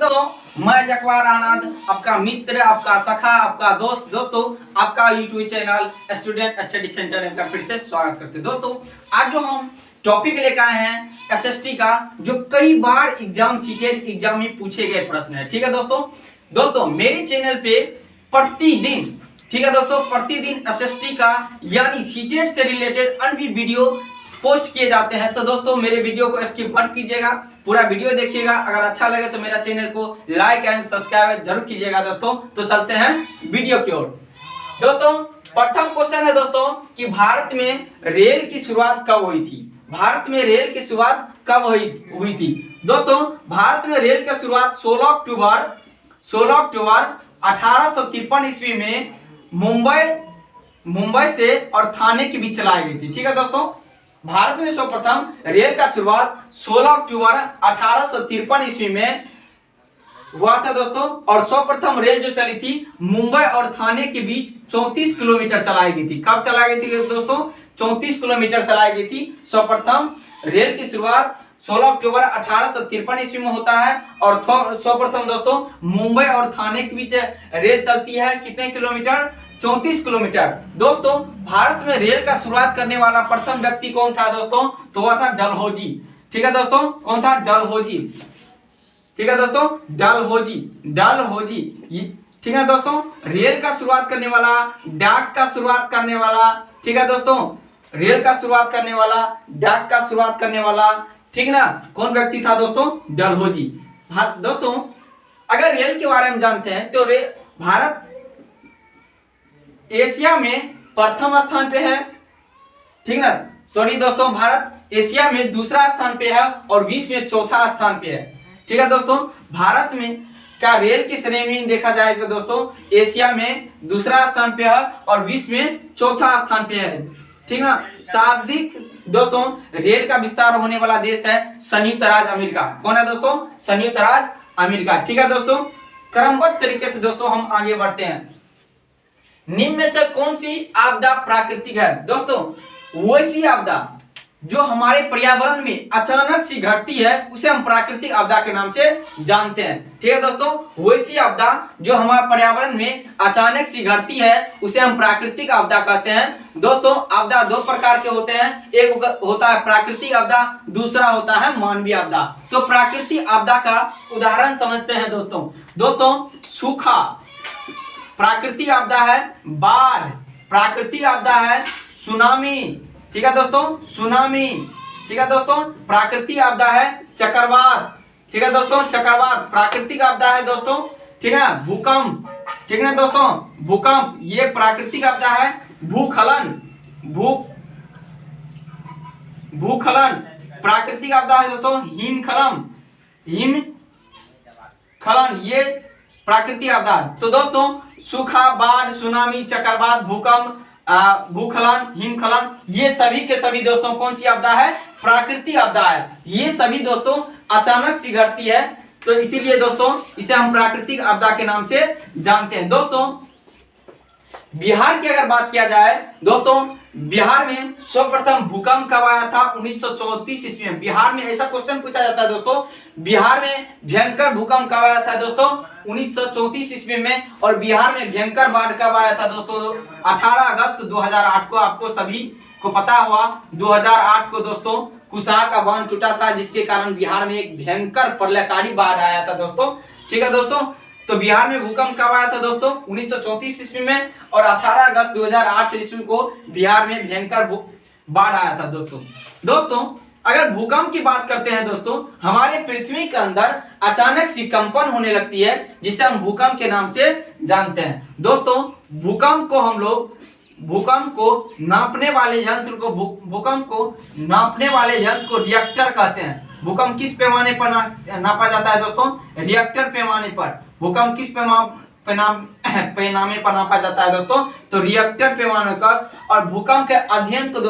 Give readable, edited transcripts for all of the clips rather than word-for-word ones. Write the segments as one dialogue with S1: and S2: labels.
S1: दोस्तों मैं जकवार आनंद, आपका मित्र, आपका सखा, आपका दोस्त, दोस्तों आपका YouTube channel student study centre में फिर से स्वागत करते हैं। दोस्तों आज जो हम टॉपिक लेकर आए हैं एसएसटी का, जो कई बार एग्जाम सीटेट एग्जाम में पूछे गए प्रश्न है। ठीक है दोस्तों मेरे चैनल पे प्रतिदिन, ठीक है दोस्तों, प्रतिदिन एसएसटी का यानी सीटेट से रिलेटेड अन्य भी वीडियो पोस्ट किए जाते हैं। तो दोस्तों मेरे वीडियो को स्किप मत कीजिएगा, पूरा वीडियो देखिएगा। अगर अच्छा लगे तो मेरा चैनल को लाइक एंड सब्सक्राइब जरूर कीजिएगा। दोस्तों तो चलते हैं वीडियो की ओर। दोस्तों प्रथम क्वेश्चन है दोस्तों कि भारत में रेल की शुरुआत कब हुई थी? भारत में रेल की शुरुआत कब हुई थी? दोस्तों भारत में रेल की शुरुआत 16 अक्टूबर 1853 ईस्वी में मुंबई से और थाने के बीच चलाई गई थी। ठीक है दोस्तों, भारत में सर्वप्रथम रेल का शुरुआत 16 अक्टूबर 1853 ईस्वी में हुआ था दोस्तों। और सर्वप्रथम रेल जो चली थी मुंबई और थाने के बीच 34 किलोमीटर चलाई गई थी। कब चलाई गई थी दोस्तों? 34 किलोमीटर चलाई गई थी। सर्वप्रथम रेल की शुरुआत 16 अक्टूबर 1853 ईस्वी में होता है और सर्वप्रथम दोस्तों मुंबई और थाने के बीच रेल चलती है। कितने किलोमीटर? 34 किलोमीटर। दोस्तों भारत में रेल का शुरुआत करने वाला प्रथम व्यक्ति कौन था दोस्तों? तो वह था डलहौजी। ठीक है दोस्तों, कौन था? डलहौजी। ठीक है दोस्तों, डलहौजी। ठीक है दोस्तों, रेल का शुरुआत करने वाला, डाक का शुरुआत करने वाला, ठीक है दोस्तों, रेल का शुरुआत करने वाला, डाक का शुरुआत करने वाला, ठीक है ना, कौन व्यक्ति था दोस्तों? डलहौजी। दोस्तों अगर रेल के बारे में जानते हैं तो भारत एशिया में प्रथम स्थान पे है। ठीक ना, सॉरी दोस्तों, भारत एशिया में दूसरा स्थान पे है और विश्व में चौथा स्थान पे है। ठीक है दोस्तों, भारत में क्या रेल की श्रेणी में देखा जाए तो दोस्तों एशिया में दूसरा स्थान पे है और विश्व में चौथा स्थान पे है। ठीक ना, सर्वाधिक दोस्तों रेल का विस्तार होने वाला देश है संयुक्त राज्य अमेरिका। कौन है दोस्तों? संयुक्त राज्य अमेरिका। ठीक है दोस्तों, क्रमबद्ध तरीके से दोस्तों हम आगे बढ़ते हैं। निम्न में से कौन सी आपदा प्राकृतिक है? दोस्तों वैसी आपदा जो हमारे पर्यावरण में अचानक सी घटती है उसे हम प्राकृतिक आपदा के नाम से जानते हैं। ठीक है दोस्तों, वैसी आपदा जो हमारे पर्यावरण में अचानक सी घटती है उसे हम प्राकृतिक आपदा कहते हैं। दोस्तों आपदा दो प्रकार के होते हैं, एक होता है प्राकृतिक आपदा, दूसरा होता है मानवीय आपदा। तो प्राकृतिक आपदा का उदाहरण समझते हैं दोस्तों सूखा प्राकृतिक आपदा है, बाढ़ प्राकृतिक आपदा है, सुनामी, ठीक है दोस्तों, सुनामी, ठीक है दोस्तों, प्राकृतिक आपदा है, चक्रवात, ठीक है दोस्तों, चक्रवात प्राकृतिक आपदा है दोस्तों। ठीक है, भूकंप, ठीक है दोस्तों, भूकंप ये प्राकृतिक आपदा है। भूखलन प्राकृतिक आपदा है दोस्तों। हिमखलन ये प्राकृतिक आपदा। तो दोस्तों सूखा, बाढ़, सुनामी, चक्रवात, भूकंप, भूखलन, हिमखलन ये सभी के सभी दोस्तों कौन सी आपदा है? प्राकृतिक आपदा है। ये सभी दोस्तों अचानक सी घटती है, तो इसीलिए दोस्तों इसे हम प्राकृतिक आपदा के नाम से जानते हैं। दोस्तों बिहार की अगर बात किया जाए दोस्तों, बिहार में सर्वप्रथम भूकंप कब आया था? 1934 ईस्वी में। बिहार में ऐसा क्वेश्चन पूछा जाता है दोस्तों, बिहार में भयंकर भूकंप कब आया था दोस्तों? 1934 ईस्वी में। और बिहार में भयंकर बाढ़ कब आया था दोस्तों? 18 अगस्त 2008 को। आपको सभी को पता हुआ 2008 को दोस्तों कुसाहा का बांध टूटा था, जिसके कारण बिहार में एक भयंकर प्रलयकारी बाढ़ आया था दोस्तों। ठीक है दोस्तों, तो बिहार में भूकंप कब आया था दोस्तों? 1934 ईस्वी में। और 18 अगस्त 2008 ईस्वी को बिहार में भयंकर बाढ़ आया था दोस्तों अगर भूकंप की बात करते हैं दोस्तों, हमारे पृथ्वी के अंदर अचानक सी कंपन होने लगती है जिसे हम भूकंप के नाम से जानते हैं। दोस्तों भूकंप को नापने वाले यंत्र को रिएक्टर कहते हैं। भूकंप किस पैमाने पर नापा जाता है दोस्तों? रिएक्टर पैमाने पर। भूकंप किस पैमाने पर नापा जाता है दोस्तों? तो रिएक्टर पैमाने पर। और भूकंप के अध्ययन को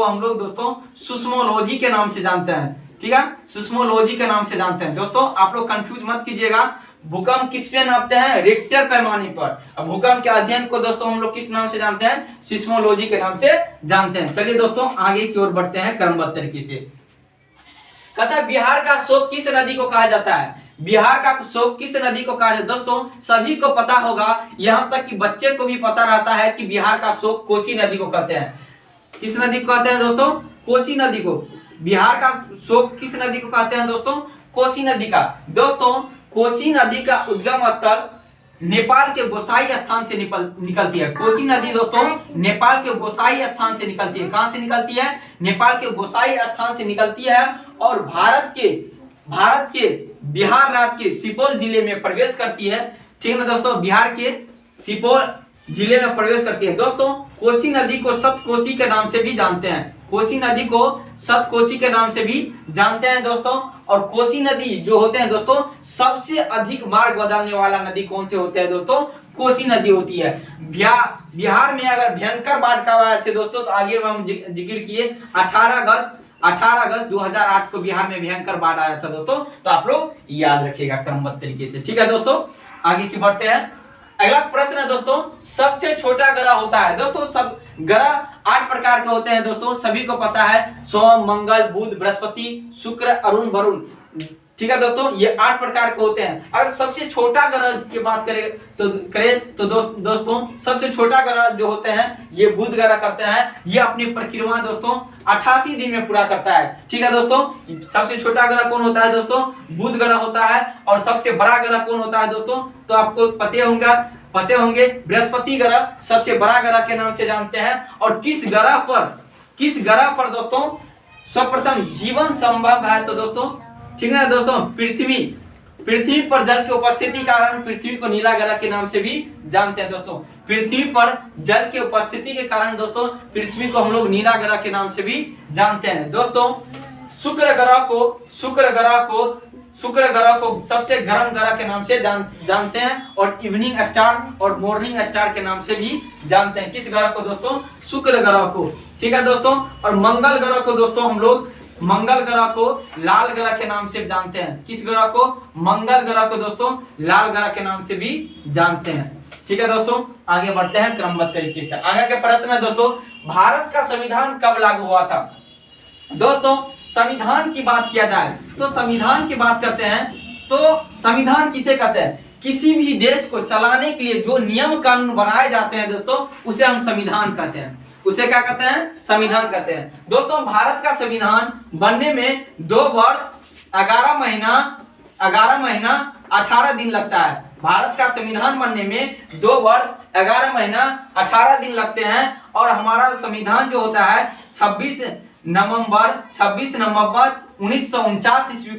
S1: हम लोग दोस्तों सुस्मोलॉजी के नाम से जानते हैं। ठीक है, सुस्मोलॉजी के नाम से जानते हैं। दोस्तों आप लोग कंफ्यूज मत कीजिएगा, भूकंप किस पे नापते हैं? रिक्टर पैमाने पर। अब भूकंप के अध्ययन को दोस्तों हम लोग किस नाम से जानते हैं? सिस्मोलॉजी के नाम से जानते हैं। चलिए दोस्तों आगे की ओर बढ़ते हैं क्रमबद्ध तरीके से। कहता है बिहार का शोक किस नदी को कहा जाता है? बिहार का शोक किस नदी को कहा जाता है? दोस्तों सभी को पता होगा, यहाँ तक कि बच्चे को भी पता रहता है कि बिहार का शोक कोसी नदी को कहते हैं। किस नदी को कहते हैं दोस्तों? कोसी नदी को। बिहार का शोक किस नदी को कहते हैं दोस्तों? कोसी नदी का। दोस्तों कोसी नदी का उद्गम स्थल नेपाल के गोसाई स्थान से निकलती है। कोसी नदी दोस्तों नेपाल के गोसाई स्थान से निकलती है। कहां से निकलती है? नेपाल के गोसाई स्थान से निकलती है और भारत के बिहार राज्य के सुपौल जिले में प्रवेश करती है। ठीक है दोस्तों, बिहार के सुपौल जिले में प्रवेश करती है। दोस्तों कोसी नदी को सतकोसी के नाम से भी जानते हैं। कोसी नदी को सतकोसी के नाम से भी जानते हैं दोस्तों। और कोसी नदी जो होते हैं दोस्तों, सबसे अधिक मार्ग बदलने वाला नदी कौन से होते हैं दोस्तों? कोसी नदी होती है। बिहार में अगर भयंकर बाढ़ कब आए थे दोस्तों, तो आगे हम जिक्र किए 18 अगस्त 2008 को बिहार में भयंकर बाढ़ आया था दोस्तों। तो आप लोग याद रखिएगा क्रमबद्ध तरीके से। ठीक है दोस्तों, आगे की बढ़ते हैं। अगला प्रश्न है दोस्तों, सबसे छोटा ग्रह होता है। दोस्तों सब ग्रह 8 प्रकार के होते हैं दोस्तों, सभी को पता है। सोम, मंगल, बुध, बृहस्पति, शुक्र, अरुण, वरुण। ठीक है दोस्तों, ये 8 प्रकार के होते हैं। अगर सबसे छोटा ग्रह की बात करें तो दोस्तों सबसे छोटा ग्रह जो होते हैं ये बुध ग्रह करते हैं। ये अपनी परिक्रमा दोस्तों 88 दिन में पूरा करता है। ठीक है दोस्तों, सबसे छोटा ग्रह कौन होता है दोस्तों? बुध ग्रह होता है। और सबसे बड़ा ग्रह कौन होता है दोस्तों? तो आपको पते होंगे बृहस्पति ग्रह सबसे बड़ा ग्रह के नाम से जानते हैं। और किस ग्रह पर दोस्तों सर्वप्रथम जीवन संभव है? तो दोस्तों ठीक है दोस्तों, पृथ्वी पर जल की उपस्थिति के कारण पृथ्वी को नीला ग्रह के नाम से भी जानते हैं दोस्तों। पृथ्वी पर जल की उपस्थिति के कारण दोस्तों पृथ्वी को हम लोग नीला ग्रह के नाम से भी जानते हैं दोस्तों। शुक्र ग्रह को सबसे गर्म ग्रह के नाम से जानते हैं। और इवनिंग स्टार और मॉर्निंग स्टार के नाम से भी जानते हैं। किस ग्रह को दोस्तों? शुक्र ग्रह को। ठीक है दोस्तों, और मंगल ग्रह को दोस्तों हम लोग लाल ग्रह के नाम से जानते हैं। किस ग्रह को? मंगल ग्रह को दोस्तों लाल ग्रह के नाम से भी जानते हैं। ठीक है दोस्तों, आगे बढ़ते हैं क्रमबद्ध तरीके से। आगे के प्रश्न है दोस्तों, भारत का संविधान कब लागू हुआ था? दोस्तों संविधान की बात किया जाए तो संविधान की बात करते हैं तो संविधान किसे कहते हैं? किसी भी देश को चलाने के लिए जो नियम कानून बनाए जाते हैं दोस्तों उसे हम संविधान कहते हैं। उसे क्या कहते हैं? संविधान कहते हैं। दोस्तों भारत का संविधान बनने में 2 वर्ष 11 महीना 18 दिन लगता है। भारत का संविधान बनने में 2 वर्ष 11 महीना 18 दिन लगते हैं। और हमारा संविधान जो होता है 26 नवंबर 1949 ईस्वी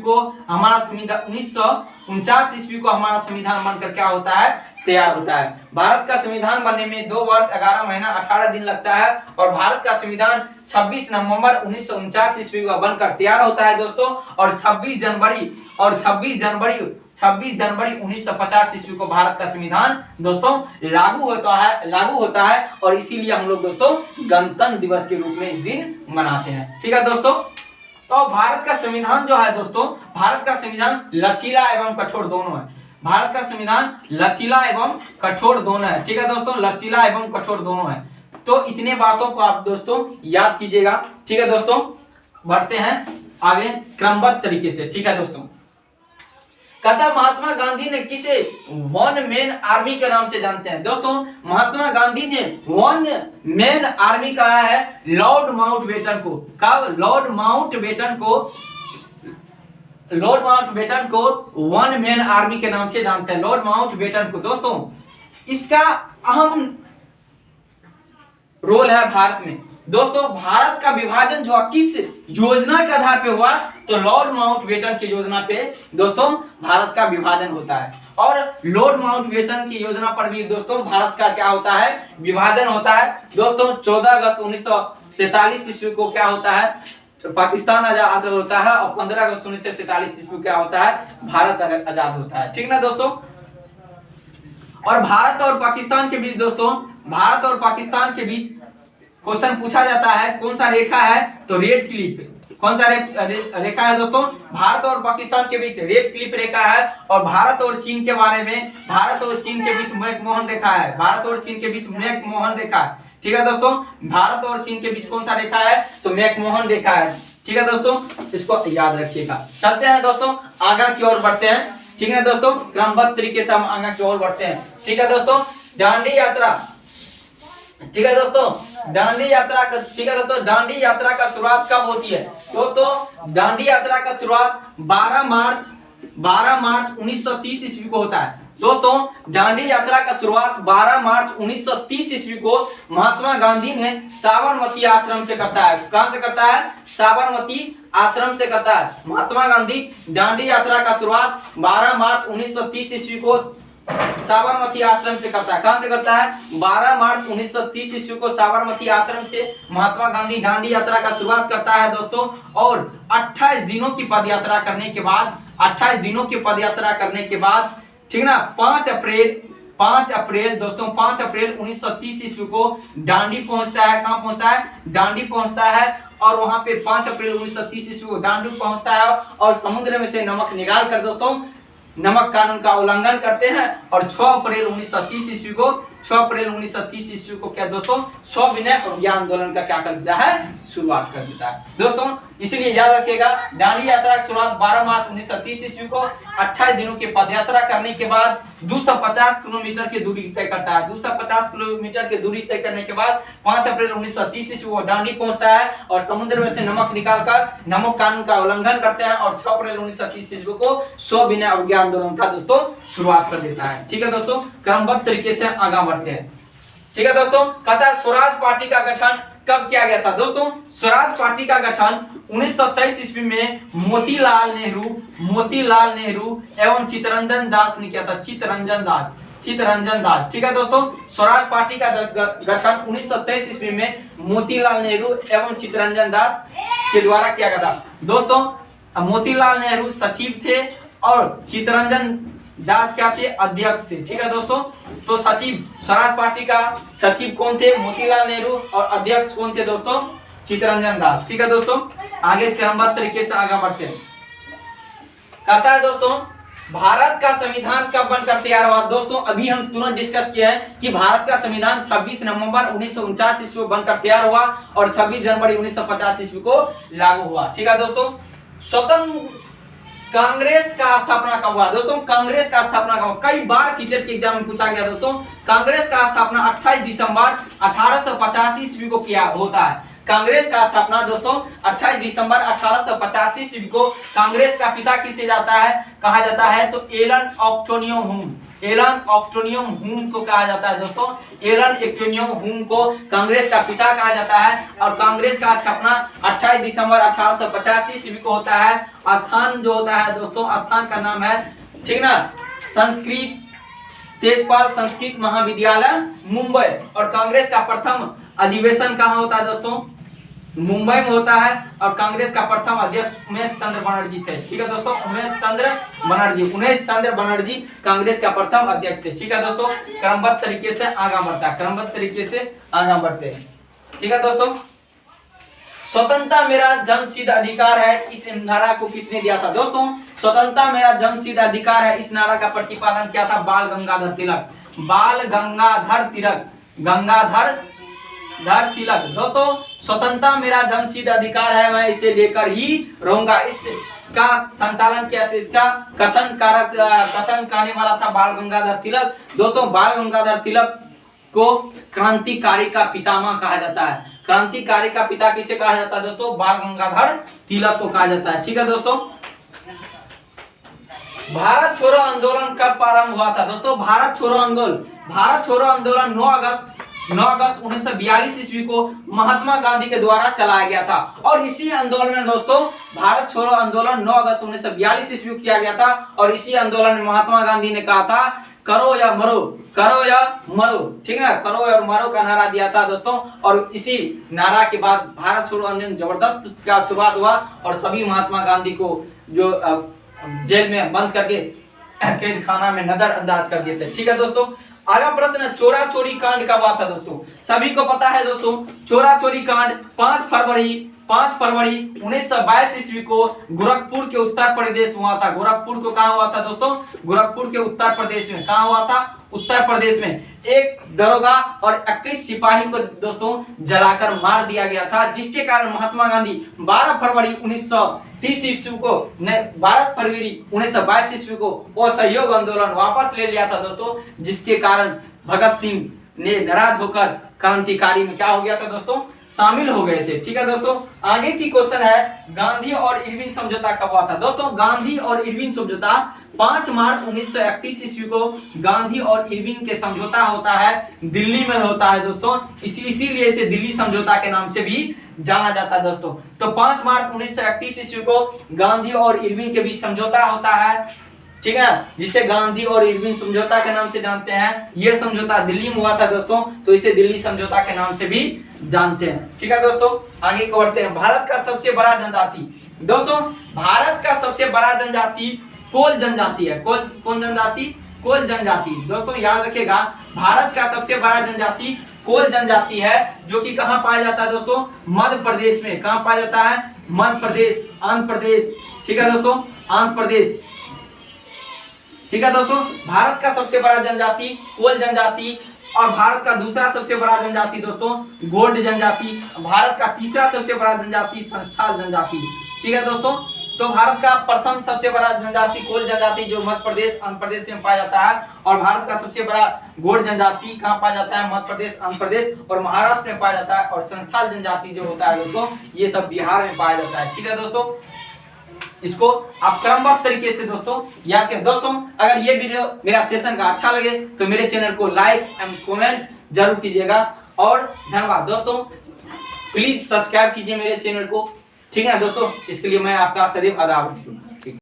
S1: को हमारा संविधान बनकर क्या होता है? तैयार होता है। भारत का संविधान बनने में 2 वर्ष 11 महीना 18 दिन लगता है। और भारत का संविधान 26 नवंबर 1949 ईस्वी को बनकर तैयार होता है दोस्तों। और 26 जनवरी 1950 ईस्वी को भारत का संविधान दोस्तों लागू होता है। और इसीलिए हम लोग दोस्तों गणतंत्र दिवस के रूप में इस दिन मनाते हैं। ठीक है दोस्तों, तो भारत का संविधान जो है दोस्तों, भारत का संविधान लचीला एवं कठोर दोनों है। भारत का संविधान लचीला एवं कठोर दोनों है। ठीक है दोस्तों, लचीला एवं कठोर दोनों है। तो इतने बातों को आप दोस्तों याद कीजिएगा। ठीक है दोस्तों, बढ़ते हैं आगे क्रमबद्ध तरीके से। ठीक है दोस्तों, कहता महात्मा गांधी ने किसे वन मैन आर्मी के नाम से जानते हैं? दोस्तों महात्मा गांधी ने वन मैन आर्मी कहा है लॉर्ड माउंटबेटन को। कब? लॉर्ड माउंटबेटन को वन मैन आर्मी के नाम से जानते हैं। लॉर्ड माउंटबेटन को दोस्तों इसका अहम रोल है भारत में। दोस्तों भारत का विभाजन जो किस योजना के आधार पे हुआ? तो लॉर्ड माउंटबेटन की योजना पे दोस्तों भारत का विभाजन होता है। और लॉर्ड माउंटबेटन की योजना पर भी दोस्तों भारत का क्या होता है? विभाजन होता है। दोस्तों 14 अगस्त 1947 ईस्वी को क्या होता है? तो पाकिस्तान आजाद होता है। और 15 अगस्त 1947 ईस्वी को क्या होता है? भारत आजाद होता है। ठीक ना दोस्तों, और भारत और पाकिस्तान के बीच दोस्तों क्वेश्चन पूछा जाता है कौन सा रेखा है? तो रेड क्लिफ। कौन सा रेखा है दोस्तों? भारत और पाकिस्तान के बीच रेड क्लिफ रेखा है। और भारत और चीन के बारे में, भारत और चीन के बीच मैकमोहन रेखा है। भारत और चीन के बीच मैकमोहन रेखा है। ठीक है दोस्तों, भारत और चीन के बीच कौन सा रेखा है? तो मैकमोहन रेखा है। ठीक है दोस्तों, इसको याद रखिएगा। चलते हैं दोस्तों, आगे की ओर बढ़ते हैं। ठीक है दोस्तों, क्रमबद्ध तरीके से हम आगे की ओर बढ़ते हैं। ठीक है दोस्तों, दांडी यात्रा। ठीक है दोस्तों, दांडी यात्रा का, ठीक है दोस्तों, दांडी यात्रा का शुरुआत कब होती है दोस्तों? दांडी यात्रा का शुरुआत 12 मार्च 1930 ईस्वी को होता है। दोस्तों, दांडी यात्रा का शुरुआत 12 मार्च 1930 ईस्वी को महात्मा गांधी ने साबरमती आश्रम से करता है। कहां से करता है? साबरमती आश्रम से करता है। महात्मा गांधी दांडी यात्रा का शुरुआत 12 मार्च 1930 ईस्वी को साबरमती आश्रम से करता है। कहां से करता है? 12 मार्च 1930 ईस्वी को साबरमती आश्रम से महात्मा गांधी दांडी यात्रा का शुरुआत करता है दोस्तों। और 28 दिनों की पदयात्रा करने के बाद, 28 दिनों की पदयात्रा करने के बाद, ठीक ना, 5 अप्रैल दोस्तों, 5 अप्रैल 1930 ईस्वी को दांडी पहुंचता है। कहां पहुंचता है? दांडी पहुंचता है। और वहां पे 5 अप्रैल 1930 ईस्वी को दांडी पहुंचता है और समुद्र में से नमक निकाल कर दोस्तों नमक कानून का उल्लंघन करते हैं। और 6 अप्रैल 1930 ईस्वी को, 6 अप्रैल 1930 ईस्वी को क्या दोस्तों, सविनय अवज्ञा आंदोलन का क्या कर देता है? शुरुआत कर देता है दोस्तों। इसीलिए याद रखिएगा, दांडी यात्रा की शुरुआत 12 मार्च 1930 ईस्वी को 28 दिनों की पदयात्रा करने के बाद 250 किलोमीटर की दूरी तय करता है। 250 किलोमीटर की दूरी तय करने के बाद 5 अप्रैल 1930 ईस्वी को दांडी पहुंचता है और समुद्र में से नमक निकालकर नमक कानून का उल्लंघन करते हैं। और 6 अप्रैल 1930 ईस्वी को सविनय अवज्ञा आंदोलन का दोस्तों शुरुआत कर देता है। ठीक है दोस्तों, क्रमबद्ध तरीके से आगे बढ़ते हैं। ठीक है दोस्तों, कहता है स्वराज पार्टी का गठन कब किया गया था दोस्तों? स्वराज पार्टी का गठन 1923 ईस्वी में मोतीलाल नेहरू एवं चित्तरंजन दास ने किया था। चित्तरंजन दास। ठीक है दोस्तों, स्वराज पार्टी का गठन 1923 ईस्वी में मोतीलाल नेहरू एवं चित्तरंजन दास के द्वारा किया गया था। दोस्तों, मोतीलाल नेहरू सचिव थे और चित्तरंजन दास क्या थे? अध्यक्ष थे। ठीक है दोस्तों, तो सचिव, स्वराज पार्टी का सचिव कौन थे? मोतीलाल नेहरू। और अध्यक्ष कौन थे दोस्तों? चित्तरंजन दास। ठीक है दोस्तों, आगे क्रमबद्ध तरीके से आगे बढ़ते हैं। कहता है दोस्तों, भारत का संविधान कब बनकर तैयार हुआ? दोस्तों, अभी हम तुरंत डिस्कस किए हैं कि भारत का संविधान 26 नवंबर 1949 ईस्वी को बनकर तैयार हुआ और 26 जनवरी 1950 ईस्वी को लागू हुआ। ठीक है दोस्तों, स्वतंत्र कांग्रेस का स्थापना कब हुआ? दोस्तों, कांग्रेस का स्थापना कब? कई बार सीटेट के एग्जाम में पूछा गया दोस्तों। कांग्रेस का स्थापना 28 दिसंबर 1885 ईस्वी को किया होता है। कांग्रेस का स्थापना दोस्तों 28 दिसंबर 1885 ईस्वी को। कांग्रेस का पिता किसे जाता है, कहा जाता है? तो एलन ऑक्टोनियम हूम को कहा जाता है दोस्तों। एलन ऑक्टोनियम हूम को कांग्रेस का पिता कहा जाता है। और कांग्रेस का स्थापना 28 दिसंबर 1885 ईस्वी को होता है। स्थान जो होता है दोस्तों, स्थान का नाम है, ठीक ना, संस्कृत तेजपाल संस्कृत महाविद्यालय मुंबई। और कांग्रेस का प्रथम अधिवेशन कहाँ होता है दोस्तों? मुंबई में होता है। और कांग्रेस का प्रथम अध्यक्ष उमेश चंद्र बनर्जी थे। ठीक है दोस्तों, उमेश चंद्र बनर्जी कांग्रेस का प्रथम अध्यक्ष थे। ठीक है दोस्तों, क्रमबद्ध तरीके से आगे बढ़ता है, क्रमबद्ध तरीके से आगे बढ़ते हैं। ठीक है दोस्तों, स्वतंत्रता मेरा जन्मसिद्ध अधिकार है, इस नारा को किसने दिया था? दोस्तों, स्वतंत्रता मेरा जन्मसिद्ध अधिकार है, इस नारा का प्रतिपादन किया था बाल गंगाधर तिलक। दोस्तों, स्वतंत्रता मेरा जन्मसिद्ध अधिकार है, मैं इसे लेकर ही रहूंगा। इसका संचालन कैसे, इसका कथन करने वाला था बाल गंगाधर तिलक। दोस्तों, बाल गंगाधर तिलक को क्रांतिकारी का पितामह कहा जाता है। क्रांतिकारी का पिता किसे कहा जाता है दोस्तों? बाल गंगाधर तिलक को कहा जाता है। ठीक है दोस्तों, भारत छोड़ो आंदोलन कब प्रारंभ हुआ था? दोस्तों, भारत छोड़ो आंदोलन 9 अगस्त 1942 ईस्वी को महात्मा गांधी के द्वारा चलाया गया था। और इसी आंदोलन में दोस्तों, भारत छोड़ो आंदोलन 9 अगस्त 1942 ईस्वी को किया गया था। और इसी आंदोलन में महात्मा गांधी ने कहा था करो या मरो, ठीक है, करो या मरो का नारा दिया था दोस्तों। और इसी नारा के बाद भारत छोड़ो आंदोलन जबरदस्त का शुरुआत हुआ और सभी महात्मा गांधी को जो जेल में बंद करके कैद खाना में नजरअंदाज कर दिए थे। ठीक है दोस्तों, अगला प्रश्न है, चोरा चोरी कांड कब हुआ था? दोस्तों, सभी को पता है दोस्तों, चोरा चोरी कांड 5 फरवरी 5 फरवरी 1922 ईस्वी को गोरखपुर के उत्तर प्रदेश हुआ था। गोरखपुर को कहाँ हुआ था दोस्तों? गोरखपुर के उत्तर प्रदेश में। कहाँ हुआ था? उत्तर प्रदेश में। एक दरोगा और 21 सिपाही को दोस्तों जलाकर मार दिया गया था, जिसके कारण महात्मा गांधी 12 फरवरी 1930 ईस्वी को 12 फरवरी 1922 ईस्वी को असहयोग आंदोलन वापस ले लिया था दोस्तों, जिसके कारण भगत सिंह ने नाराज होकर क्रांतिकारी में क्या हो गया था दोस्तों? शामिल हो गए थे। ठीक है दोस्तों, आगे की क्वेश्चन है गांधी और इरविन समझौता कब हुआ था? दोस्तों गांधी और इरविन समझौता 5 मार्च 1931 ईस्वी को गांधी और इरविन के समझौता होता है, दिल्ली में होता है दोस्तों। इसीलिए इसे दिल्ली समझौता के नाम से भी जाना जाता है दोस्तों। तो 5 मार्च 1931 ईस्वी को गांधी और इरविन के बीच समझौता होता है, ठीक है, जिसे गांधी और इरविन समझौता के नाम से जानते हैं। यह समझौता दिल्ली में हुआ था दोस्तों, तो इसे दिल्ली समझौता के नाम से भी जानते हैं। ठीक है दोस्तों, आगे को बढ़ते हैं। भारत का सबसे बड़ा जनजाति, दोस्तों भारत का सबसे बड़ा जनजाति कोल जनजाति है। कौन जनजाति? कोल जनजाति। दोस्तों याद रखिएगा, भारत का सबसे बड़ा जनजाति कोल जनजाति है, जो कि कहाँ पाया जाता है दोस्तों? मध्य प्रदेश में। कहाँ पाया जाता है? मध्य प्रदेश, आंध्र प्रदेश। ठीक है दोस्तों, आंध्र प्रदेश। ठीक है दोस्तों, भारत का सबसे बड़ा जनजाति कोल जनजाति, और भारत का दूसरा सबसे बड़ा जनजाति दोस्तों गोंड जनजाति। भारत का तीसरा सबसे बड़ा जनजाति संस्थाल जनजाति। ठीक है दोस्तों, तो भारत का प्रथम सबसे बड़ा जनजाति कोल जनजाति, जो मध्य प्रदेश आंध्र प्रदेश में पाया जाता है, और भारत का सबसे बड़ा गोंड जनजाति कहाँ पाया जाता है? मध्य प्रदेश, आंध्र प्रदेश और महाराष्ट्र में पाया जाता है, और संस्थाल जनजाति जो होता है दोस्तों ये सब बिहार में पाया जाता है। ठीक है दोस्तों, इसको आप क्रमबद्ध तरीके से दोस्तों याद करें। दोस्तों अगर ये वीडियो मेरा सेशन का अच्छा लगे तो मेरे चैनल को लाइक एंड कमेंट जरूर कीजिएगा, और धन्यवाद दोस्तों। प्लीज सब्सक्राइब कीजिए मेरे चैनल को। ठीक है दोस्तों, इसके लिए मैं आपका सदैव आभारी हूँ।